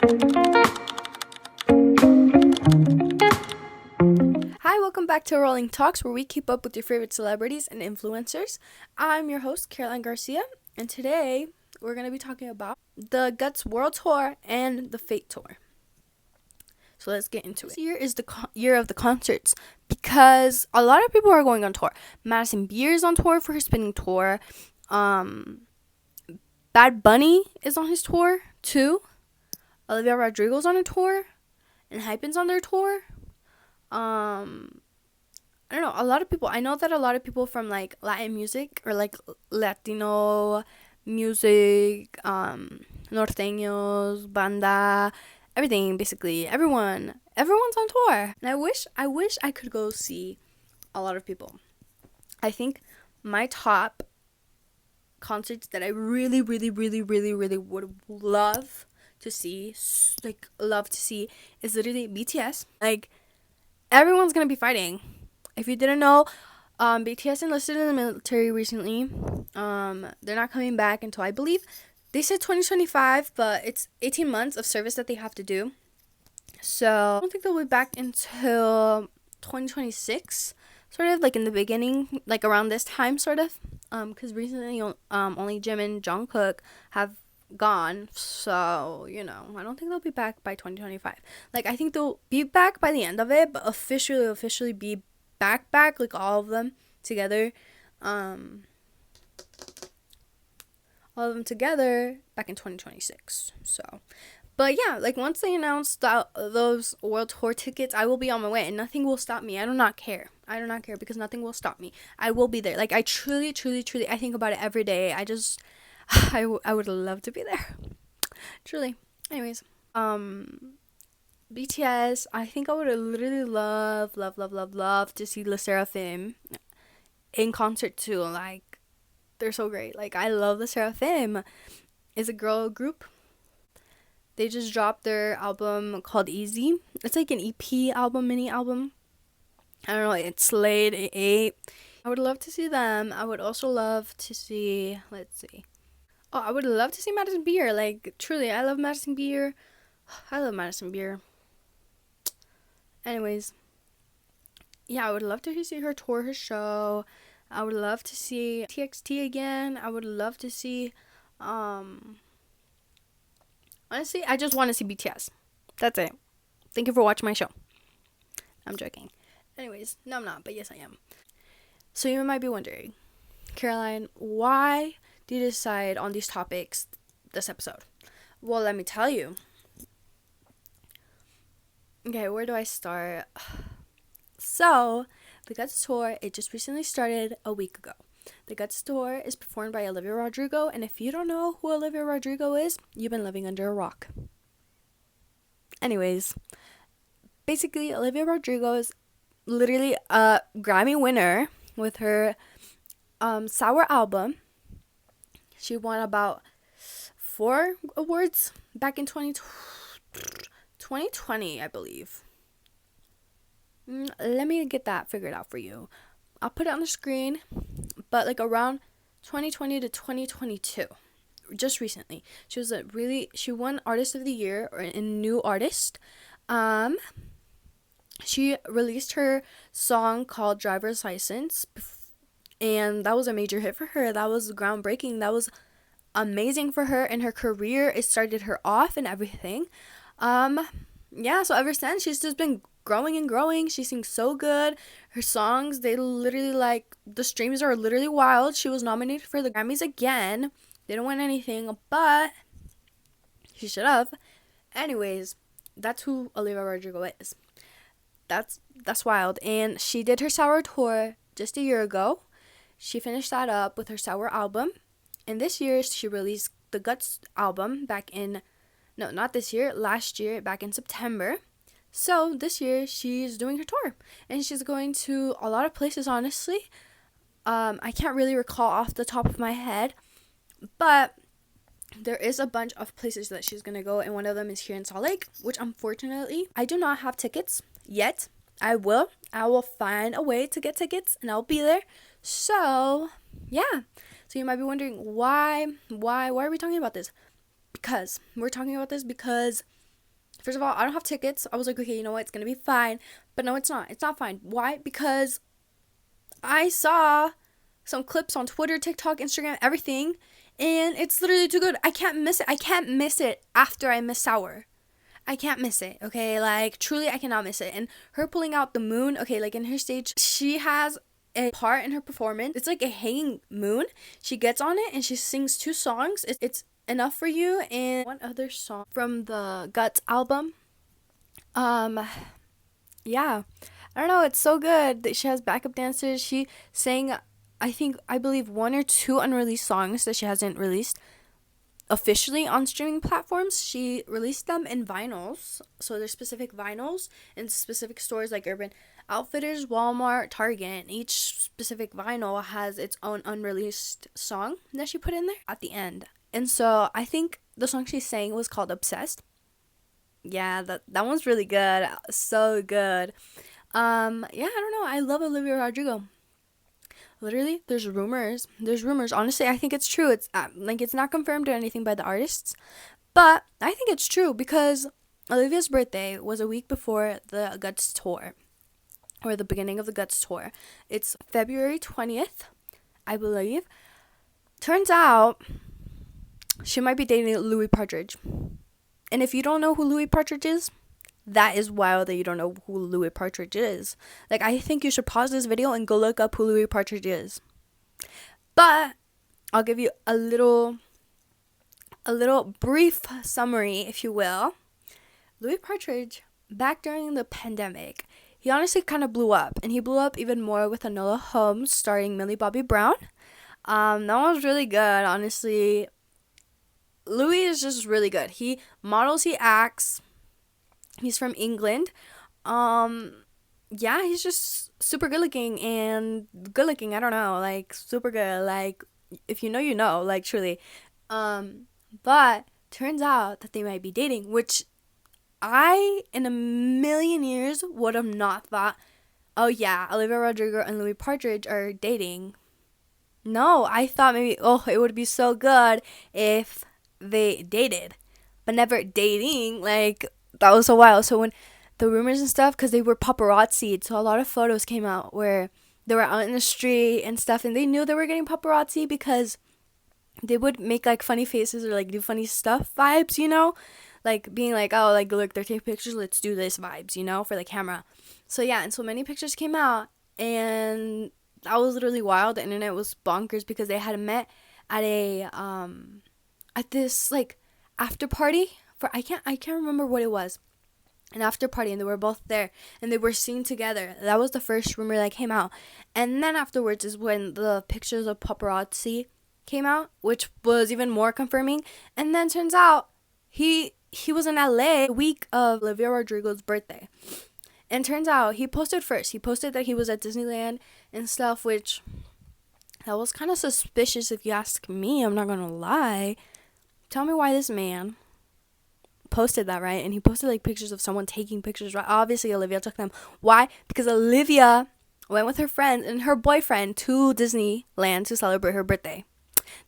Hi, welcome back to Rolling Talks, where we keep up with your favorite celebrities and influencers. I'm your host, Caroline Garcia, and today we're going to be talking about the Guts World Tour and the Fate Tour. So let's get into it. This year is the year of the concerts because a lot of people are going on tour. Madison Beer is on tour for her spinning tour. Bad Bunny is on his tour too. Olivia Rodrigo's on a tour, and Hypen's on their tour. I don't know, a lot of people, I know that a lot of people from like Latin music or like Latino music, norteños, banda, everything, basically, everyone's on tour. And I wish I could go see a lot of people. I think my top concerts that I really would love to see is literally BTS. Like, everyone's gonna be fighting. If you didn't know, BTS enlisted in the military recently. They're not coming back until, I believe, they said 2025, but it's 18 months of service that they have to do. So I don't think they'll be back until 2026, sort of like in the beginning, like around this time, sort of. Because recently, only Jim and Jungkook have gone, so I don't think they'll be back by 2025. Like, I think they'll be back by the end of it, but officially be back, like all of them together, back in 2026. So, but yeah, like once they announce those world tour tickets, I will be on my way, and nothing will stop me. I do not care because nothing will stop me. I will be there. Like, I truly, I think about it every day. I would love to be there. Truly. Anyways, BTS, I think I would literally love to see Le Seraphim in concert too. Like, they're so great. Like, I love Le Seraphim. It's a girl group. They just dropped their album called Easy. It's like an EP album, mini album. I don't know, it slayed, it ate. I would love to see them. I would also love to see, I would love to see Madison Beer. Like, truly, I love Madison Beer. I love Madison Beer. Anyways, yeah, I would love to see her tour her show. I would love to see TXT again. I would love to see, honestly, I just want to see BTS. That's it. Thank you for watching my show. I'm joking. Anyways, no, I'm not, but yes, I am. So you might be wondering, Caroline, why did you decide on these topics this episode? Well, let me tell you. Okay, where do I start? So, the Guts Tour, it just recently started a week ago. The Guts Tour is performed by Olivia Rodrigo, and if you don't know who Olivia Rodrigo is, you've been living under a rock. Anyways, basically, Olivia Rodrigo is literally a Grammy winner with her Sour album. She won about 4 awards back in 2020, I believe. Let me get that figured out for you. I'll put it on the screen, but like around 2020 to 2022, just recently, she won Artist of the Year or a new artist. She released her song called Driver's License, and that was a major hit for her. That was groundbreaking. That was amazing for her in her career. It started her off and everything. Yeah, so ever since, she's just been growing and growing. She sings so good. Her songs, they literally, like, the streams are literally wild. She was nominated for the Grammys again. Didn't win anything, but she should have. Anyways, that's who Olivia Rodrigo is. That's wild. And she did her Sour tour just a year ago. She finished that up with her Sour album. And this year, she released the Guts album last year, back in September. So this year, she's doing her tour. And she's going to a lot of places, honestly. I can't really recall off the top of my head. But there is a bunch of places that she's going to go. And one of them is here in Salt Lake, which unfortunately, I do not have tickets yet. I will find a way to get tickets and I'll be there. So, yeah. So you might be wondering why are we talking about this? Because we're talking about this because First of all, I don't have tickets. I was like, okay, you know what? It's going to be fine. But no, it's not. It's not fine. Why? Because I saw some clips on Twitter, TikTok, Instagram, everything, and it's literally too good. I can't miss it. I can't miss it after I miss Sour. I can't miss it, okay? Like, truly, I cannot miss it. And her pulling out the moon, okay, like in her stage, she has a part in her performance. It's like a hanging moon. She gets on it and she sings 2 songs. It's Enough for You and one other song from the Guts album. Yeah. I don't know, it's so good that she has backup dancers. She sang, I believe 1 or 2 unreleased songs that she hasn't released officially on streaming platforms. She released them in vinyls. So there's specific vinyls in specific stores like Urban Outfitters, Walmart, Target. And each specific vinyl has its own unreleased song that she put in there at the end. And so I think the song she sang was called Obsessed. Yeah, that one's really good. So good. Yeah, I don't know. I love Olivia Rodrigo. Literally, there's rumors. Honestly, I think it's true. It's like, it's not confirmed or anything by the artists, but I think it's true because Olivia's birthday was a week before the Guts tour, or the beginning of the Guts tour. It's February 20th, I believe. Turns out she might be dating Louis Partridge. And if you don't know who Louis Partridge is, that is wild that you don't know who Louis Partridge is. Like, I think you should pause this video and go look up who Louis Partridge is. But I'll give you a little brief summary, if you will. Louis Partridge, back during the pandemic, he honestly kind of blew up. And he blew up even more with Enola Holmes starring Millie Bobby Brown. That one was really good, honestly. Louis is just really good. He models, he acts. He's from England. Yeah, he's just super good looking I don't know, like super good. Like, if you know, you know, like truly. But turns out that they might be dating, which I in a million years would have not thought. Oh yeah, Olivia Rodrigo and Louis Partridge are dating. No, I thought maybe, oh, it would be so good if they dated, but never dating. Like, that was so wild. So when the rumors and stuff, because they were paparazzi'd, so a lot of photos came out where they were out in the street and stuff, and they knew they were getting paparazzi because they would make like funny faces or like do funny stuff vibes, you know, like being like, oh, like, look, they're taking pictures, let's do this vibes, you know, for the camera. So yeah, and so many pictures came out, and that was literally wild. The internet was bonkers because they had met at a at this like after party for I can't remember what it was. An after party, and they were both there and they were seen together. That was the first rumor that came out. And then afterwards is when the pictures of paparazzi came out, which was even more confirming. And then turns out he was in LA the week of Olivia Rodrigo's birthday. And turns out he posted first. He posted that he was at Disneyland and stuff, which that was kind of suspicious if you ask me. I'm not gonna lie. Tell me why this man posted that, right? And he posted like pictures of someone taking pictures, right? Obviously Olivia took them. Why? Because Olivia went with her friend and her boyfriend to Disneyland to celebrate her birthday.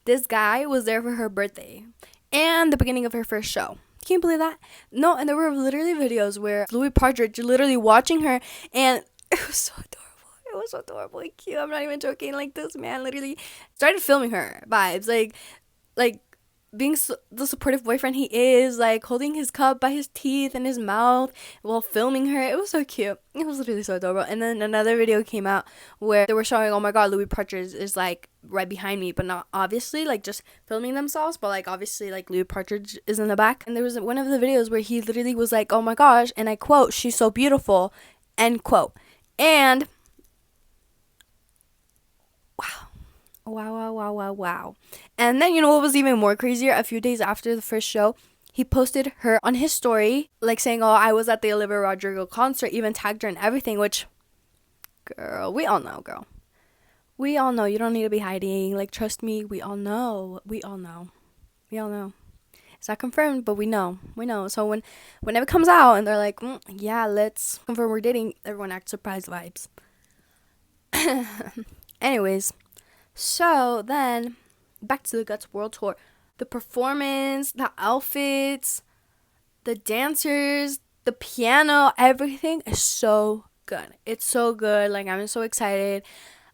This guy was there for her birthday and the beginning of her first show. Can you believe that? No, and there were literally videos where Louis Partridge literally watching her, and it was so adorable. It was so adorable and cute. I'm not even joking. Like, this man literally started filming her vibes, like being the supportive boyfriend he is, like holding his cup by his teeth and his mouth while filming her. It was so cute. It was literally so adorable. And then another video came out where they were showing, oh my god, Louis Partridge is like right behind me, but not obviously like just filming themselves, but like obviously like Louis Partridge is in the back. And there was one of the videos where he literally was like, oh my gosh, and I quote, she's so beautiful, end quote. And wow. And then, you know what was even more crazier? A few days after the first show, he posted her on his story, like saying, oh, I was at the Olivia Rodrigo concert, even tagged her and everything, which, girl, we all know, girl. We all know. You don't need to be hiding. Like, trust me, we all know. It's not confirmed, but we know. So whenever it comes out and they're like, yeah, let's confirm we're dating, everyone acts surprised vibes. Anyways. So then, back to the Guts World Tour. The performance, the outfits, The dancers, the piano, everything is so good. It's so good. Like, I'm so excited.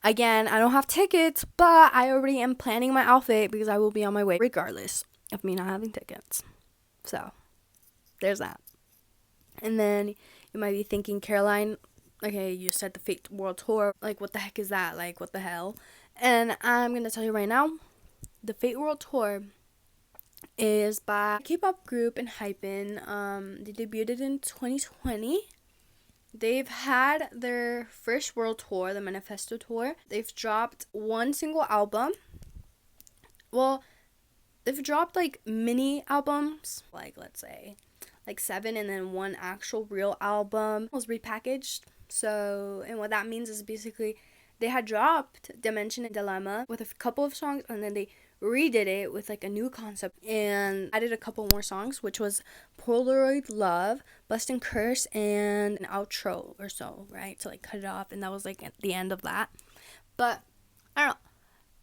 Again, I don't have tickets, but I already am planning my outfit because I will be on my way regardless of me not having tickets. So, there's that. And then you might be thinking, Caroline, okay, you said the Fate World Tour. Like, what the heck is that? Like, what the hell? And I'm going to tell you right now, the Fate World Tour is by a K-pop group in Hypen. They debuted in 2020. They've had their first world tour, the Manifesto Tour. They've dropped one single album. Well, they've dropped like mini albums, like let's say like 7, and then one actual real album was repackaged. So, and what that means is basically they had dropped Dimension and Dilemma with a couple of songs, and then they redid it with like a new concept and added a couple more songs, which was Polaroid Love, Blessed and Curse, and an outro or so, right, to like cut it off. And that was like at the end of that. But I don't know,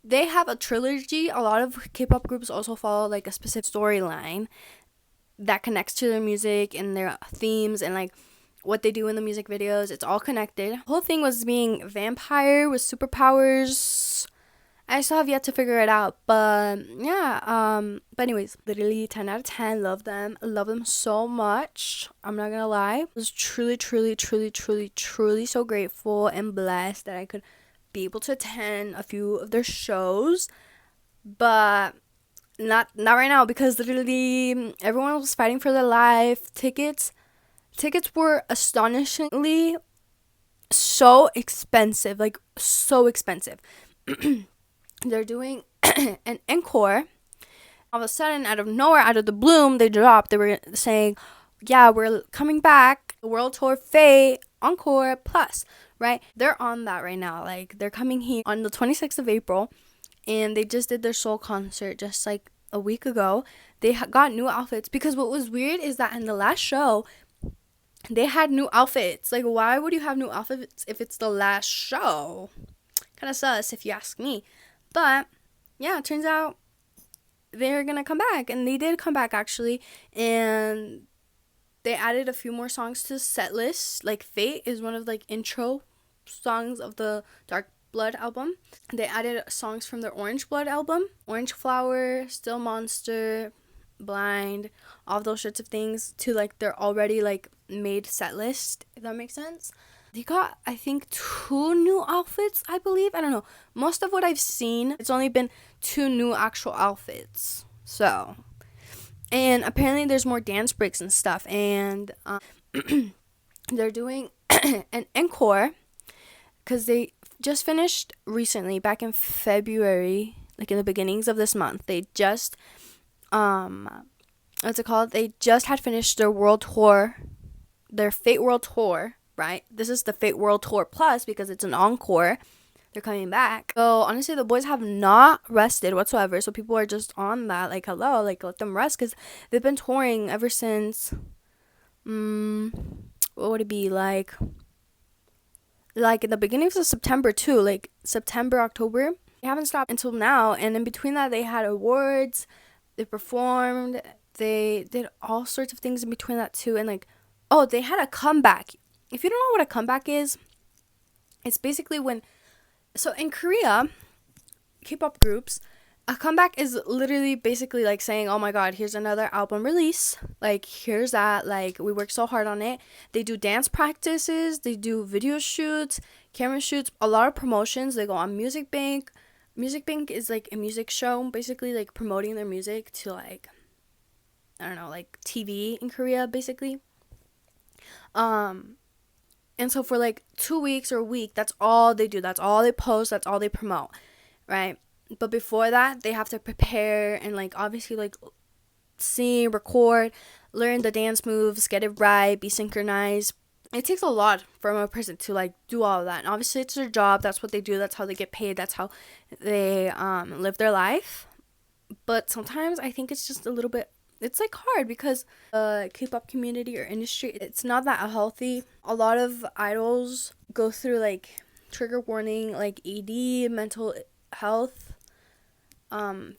they have a trilogy. A lot of K-pop groups also follow like a specific storyline that connects to their music and their themes and like what they do in the music videos. It's all connected. The whole thing was being vampire with superpowers. I still have yet to figure it out, but yeah, but anyways, literally 10 out of 10. Love them so much. I'm not gonna lie, I was truly so grateful and blessed that I could be able to attend a few of their shows, but not right now, because literally everyone was fighting for their life. Tickets were astonishingly so expensive, like so expensive. They're doing an encore. All of a sudden, out of nowhere, out of the bloom, they were saying, yeah, we're coming back, World Tour Fate Encore Plus, right? They're on that right now. Like, they're coming here on the 26th of April, and they just did their Seoul concert just like a week ago. They got new outfits, because what was weird is that in the last show, they had new outfits. Like, why would you have new outfits if it's the last show? Kind of sus, if you ask me. But yeah, it turns out they're gonna come back, and they did come back actually, and they added a few more songs to the set list. Like, Fate is one of like intro songs of the Dark Blood album. They added songs from their Orange Blood album, Orange Flower, Still Monster, Blind, all those sorts of things to like their already like made set list, if that makes sense. They got, I think, 2 new outfits, I believe. I don't know. Most of what I've seen, it's only been 2 new actual outfits. So, and apparently there's more dance breaks and stuff. And they're doing an encore, because they just finished recently, back in February, like in the beginnings of this month. They just, what's it called? They just had finished their world tour, their Fate World Tour. Right? This is the Fate World Tour Plus, because it's an encore. They're coming back. So honestly, the boys have not rested whatsoever. So people are just on that, like, hello, like, let them rest, because they've been touring ever since, what would it be, like in the beginning of September too, like September, October. They haven't stopped until now, and in between that, they had awards, they performed, they did all sorts of things in between that too, and like, oh, they had a comeback. If you don't know what a comeback is, it's basically when, so in Korea, K-pop groups, a comeback is literally basically like saying, oh my god, here's another album release, like, here's that, like, we worked so hard on it. They do dance practices, they do video shoots, camera shoots, a lot of promotions. They go on Music Bank. Music Bank is like a music show, basically like promoting their music to like, I don't know, like TV in Korea, basically. And so for like 2 weeks or a week, that's all they do. That's all they post. That's all they promote, right? But before that, they have to prepare and like obviously like sing, record, learn the dance moves, get it right, be synchronized. It takes a lot from a person to like do all of that. And obviously it's their job. That's what they do. That's how they get paid. That's how they live their life. But sometimes I think it's just a little bit, it's like hard, because the K-pop community or industry, it's not that healthy. A lot of idols go through like trigger warning, like ED, mental health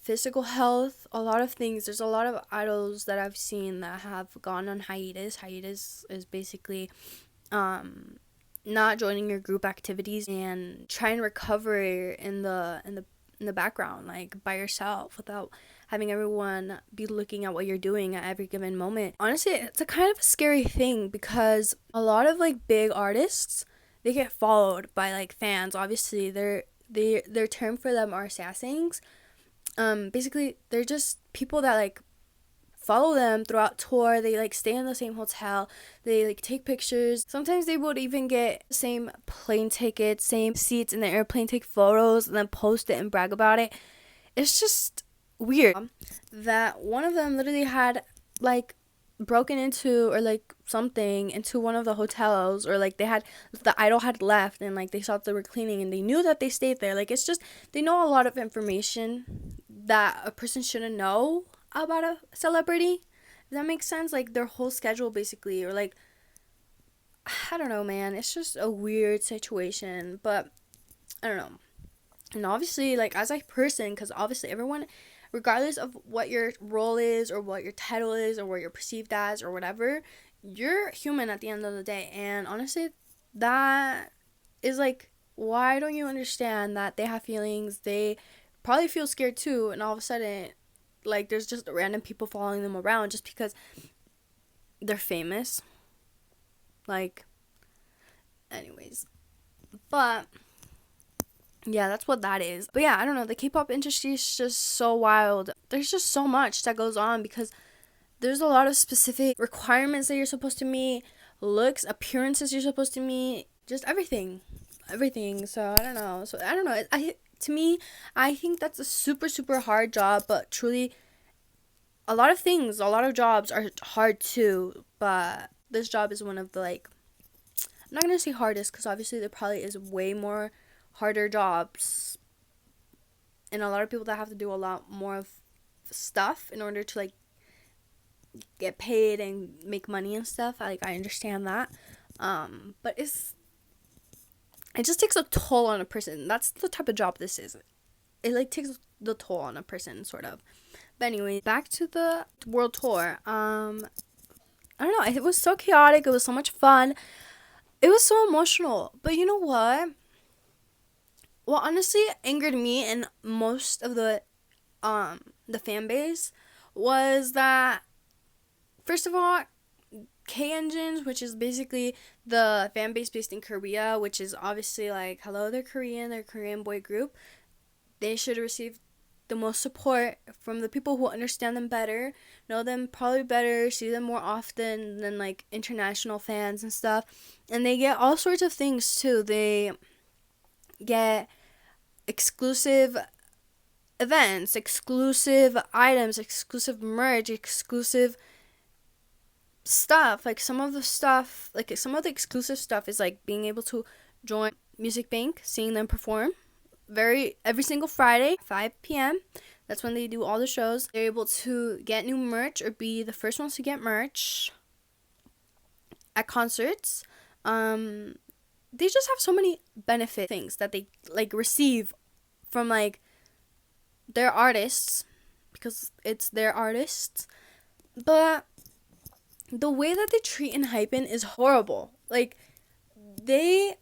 physical health, a lot of things. There's a lot of idols that I've seen that have gone on hiatus. Hiatus is basically not joining your group activities and try and recover in the background, like by yourself, without having everyone be looking at what you're doing at every given moment. Honestly, it's a kind of a scary thing because a lot of like big artists, they get followed by like fans. Obviously, their term for them are sasaengs. Basically they're just people that like follow them throughout tour. They like stay in the same hotel, they like take pictures. Sometimes they would even get the same plane tickets, same seats in the airplane, take photos and then post it and brag about it. It's just weird that one of them literally had like broken into or like something into one of the hotels, or like they had the idol had left and like they thought they were cleaning and they knew that they stayed there. Like it's just they know a lot of information that a person shouldn't know about a celebrity. Does that make sense? Like their whole schedule basically, or like I don't know, man. It's just a weird situation, but I don't know. And obviously, like as a person, because obviously everyone, regardless of what your role is or what your title is or what you're perceived as or whatever, you're human at the end of the day. And honestly, that is like, why don't you understand that they have feelings? They probably feel scared too, and all of a sudden, like there's just random people following them around just because they're famous. Like, anyways, but yeah, that's what that is. But yeah, I don't know. The K-pop industry is just so wild. There's just so much that goes on because there's a lot of specific requirements that you're supposed to meet, looks, appearances you're supposed to meet, just everything. So I don't know. To me, I think that's a super super hard job, but truly, a lot of things, a lot of jobs are hard too. But this job is one of the like, I'm not gonna say hardest because obviously there probably is way more harder jobs and a lot of people that have to do a lot more of stuff in order to like get paid and make money and stuff. I understand that, but it just takes a toll on a person. That's the type of job this is. It like takes the toll on a person, sort of. But anyway, back to the world tour. I don't know. It was so chaotic. It was so much fun. It was so emotional. But you know what? What honestly angered me and most of the fan base was that, first of all, K Engines, which is basically the fan base based in Korea, which is obviously like, hello, they're a Korean boy group. They should receive the most support from the people who understand them better, know them probably better, see them more often than like international fans and stuff. And they get all sorts of things too. They get exclusive events, exclusive items, exclusive merch, exclusive stuff. Like some of the exclusive stuff is like being able to join Music Bank, seeing them perform every single Friday, 5 p.m. That's when they do all the shows. They're able to get new merch or be the first ones to get merch at concerts. They just have so many benefit things that they like receive from like their artists, because it's their artists. But the way that they treat and hypen is horrible. Like they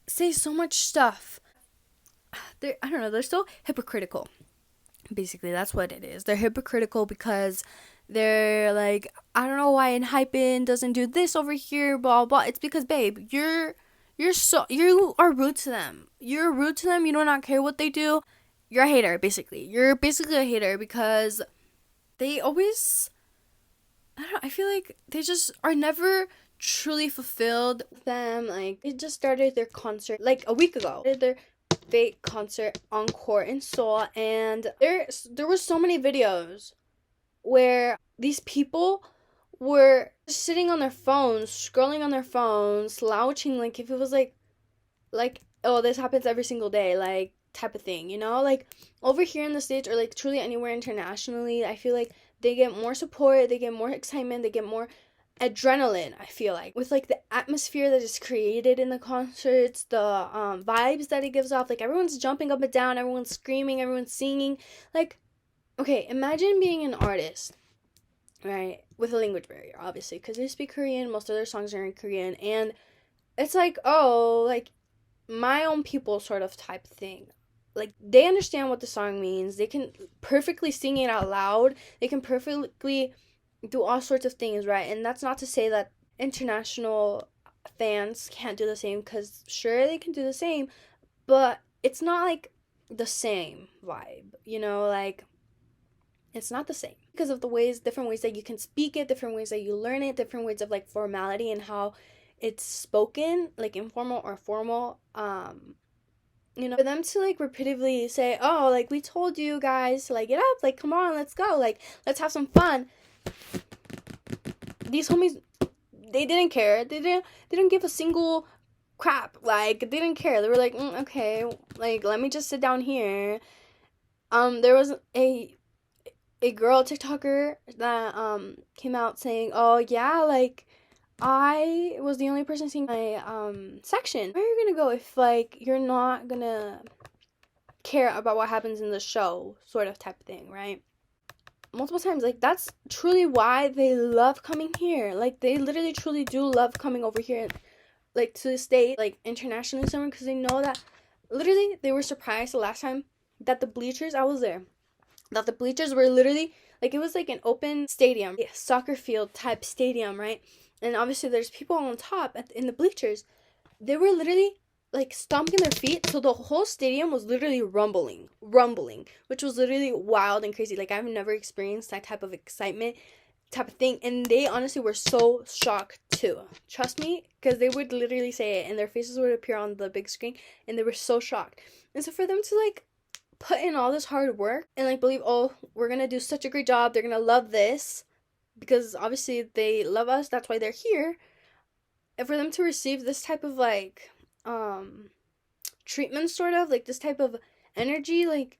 say so much stuff. I don't know, they're so hypocritical. Basically, that's what it is. They're hypocritical because they're like, I don't know why Hypen doesn't do this over here, blah blah. It's because, babe, you are rude to them. You're rude to them. You do not care what they do. You're a hater, basically. You're basically a hater because they always, I feel like they just are never truly fulfilled with them. Like, they just started their concert like a week ago. Their fake concert encore in Seoul, and there were so many videos where these people were sitting on their phones, scrolling on their phones, slouching, like if it was like oh, this happens every single day, like type of thing, you know? Like over here in the States or like truly anywhere internationally, I feel like they get more support, they get more excitement, they get more adrenaline, I feel like, with like the atmosphere that is created in the concerts, the vibes that it gives off. Like, everyone's jumping up and down, everyone's screaming, everyone's singing. Like, okay, imagine being an artist, right, with a language barrier, obviously, because they speak Korean, most of their songs are in Korean, and it's like, oh, like, my own people sort of type thing. Like, they understand what the song means, they can perfectly sing it out loud, they can perfectly do all sorts of things, right? And that's not to say that international fans can't do the same, because sure, they can do the same, but it's not like the same vibe, you know? Like, it's not the same because of the ways, different ways that you can speak it, different ways that you learn it, different ways of like formality and how it's spoken, like informal or formal. You know, for them to like repeatedly say, oh, like, we told you guys to like get up, like, come on, let's go, like, let's have some fun. These homies, they didn't care. They didn't give a single crap. Like, they didn't care. They were like, okay, like, let me just sit down here. There was a girl TikToker that came out saying, oh yeah, like, I was the only person seeing my section. Where are you gonna go if like you're not gonna care about what happens in the show, sort of type thing, right? Multiple times, like, that's truly why they love coming here. Like, they literally truly do love coming over here, like, to the state, like, internationally somewhere, because they know that literally they were surprised the last time that the bleachers, I was there, that the bleachers were literally like, it was like an open stadium, soccer field type stadium, right? And obviously there's people on top in the bleachers. They were literally like stomping their feet, so the whole stadium was literally rumbling, which was literally wild and crazy. Like, I've never experienced that type of excitement, type of thing, and they honestly were so shocked too. Trust me, because they would literally say it and their faces would appear on the big screen, and they were so shocked. And so for them to like put in all this hard work and like believe, oh, we're gonna do such a great job, they're gonna love this, because obviously they love us, that's why they're here. And for them to receive this type of like treatment, sort of like this type of energy, like,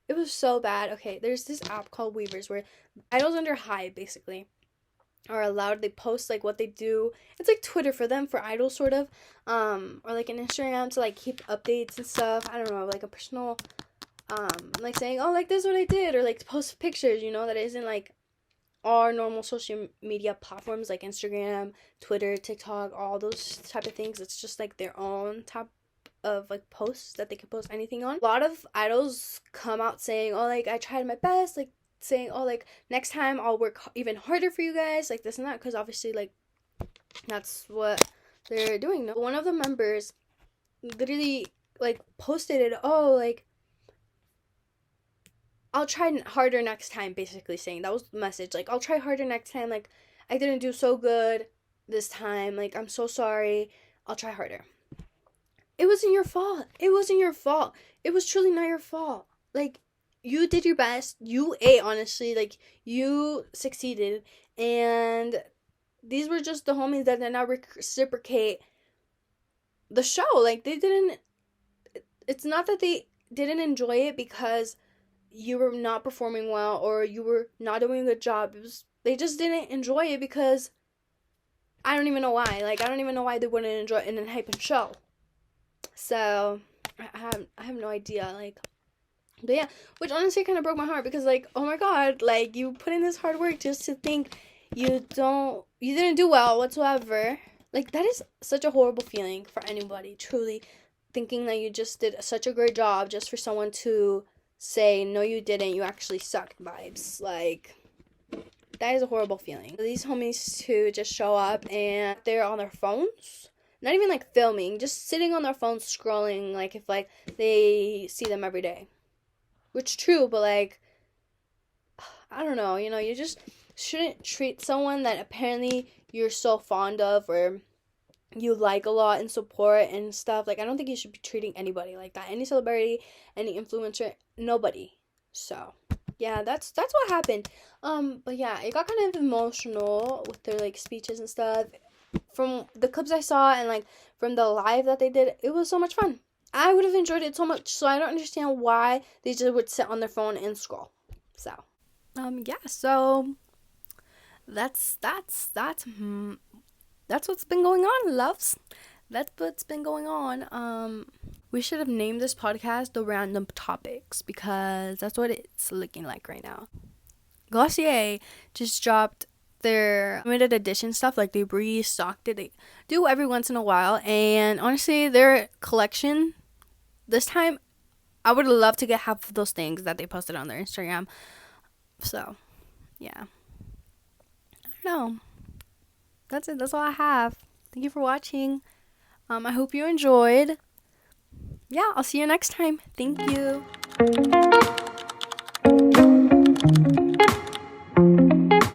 it was so bad. Okay, there's this app called Weavers where idols under Hybe basically are allowed, they post like what they do. It's like Twitter for them, for idols, sort of, or like an Instagram to like keep updates and stuff. I don't know, like a personal like saying, oh, like, this is what I did, or like post pictures, you know, that isn't like our normal social media platforms like Instagram, Twitter, TikTok, all those type of things. It's just like their own type of like posts that they can post anything on. A lot of idols come out saying, oh, like, I tried my best, like saying, oh, like, next time I'll work even harder for you guys, like this and that, because obviously like that's what they're doing. No, one of the members literally like posted it, oh, like, I'll try harder next time, basically saying, that was the message, like, I'll try harder next time, like, I didn't do so good this time, like, I'm so sorry, I'll try harder. It wasn't your fault. It wasn't your fault. It was truly not your fault. Like, you did your best. You ate, honestly. Like, you succeeded. And these were just the homies that did not reciprocate the show. Like, they didn't... It's not that they didn't enjoy it because you were not performing well or you were not doing a good job. It was, they just didn't enjoy it because... I don't even know why. Like, I don't even know why they wouldn't enjoy an hyping show. So, I have no idea, like, but yeah, which honestly kind of broke my heart, because, like, oh my god, like, you put in this hard work just to think you didn't do well whatsoever. Like, that is such a horrible feeling for anybody, truly, thinking that you just did such a great job just for someone to say, no, you didn't, you actually sucked vibes. Like, that is a horrible feeling. These homies to just show up and they're on their phones, not even like filming, just sitting on their phones scrolling, like if like they see them every day. Which true, but like, I don't know, you know, you just shouldn't treat someone that apparently you're so fond of or you like a lot and support and stuff. Like, I don't think you should be treating anybody like that. Any celebrity, any influencer, nobody. So yeah, that's what happened. But yeah, it got kind of emotional with their like speeches and stuff. From the clips I saw and like from the live that they did, it was so much fun. I would have enjoyed it so much, so I don't understand why they just would sit on their phone and scroll. So yeah, so that's what's been going on, loves. That's what's been going on. We should have named this podcast The Random Topics, because that's what it's looking like right now. Glossier just dropped their limited edition stuff. Like, they restocked it. They do every once in a while, and honestly, their collection this time, I would love to get half of those things that they posted on their Instagram. So yeah, I don't know. That's it. That's all I have. Thank you for watching. I hope you enjoyed. Yeah, I'll see you next time. Thank you.